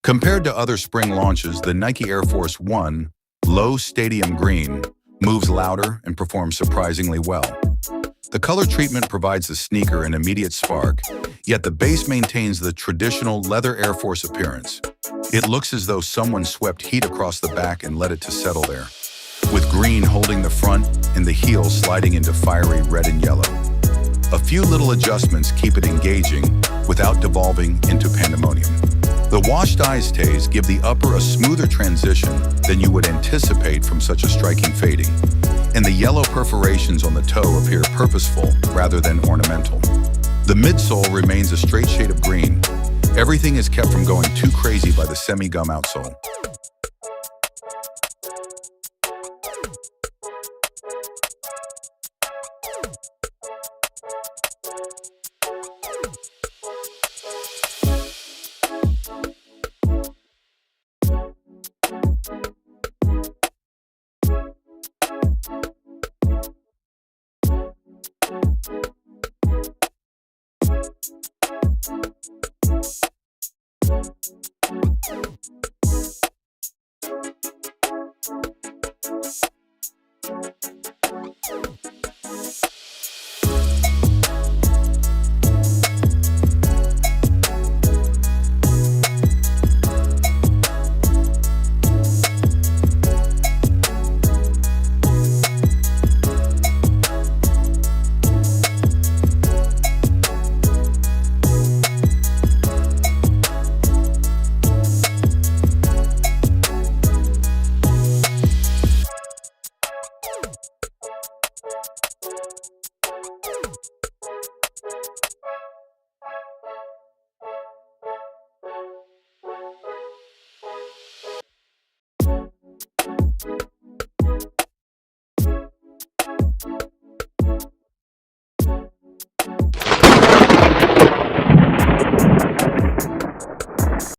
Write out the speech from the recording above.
Compared to other spring launches, the Nike Air Force 1 Low Stadium Green moves louder and performs surprisingly well. The color treatment provides the sneaker an immediate spark, yet the base maintains the traditional leather Air Force appearance. It looks as though someone swept heat across the back and let it to settle there, with green holding the front and the heel sliding into fiery red and yellow. A few little adjustments keep it engaging without devolving into pandemonium. The washed eye stays give the upper a smoother transition than you would anticipate from such a striking fading, and the yellow perforations on the toe appear purposeful rather than ornamental. The midsole remains a straight shade of green. Everything is kept from going too crazy by the semi-gum outsole.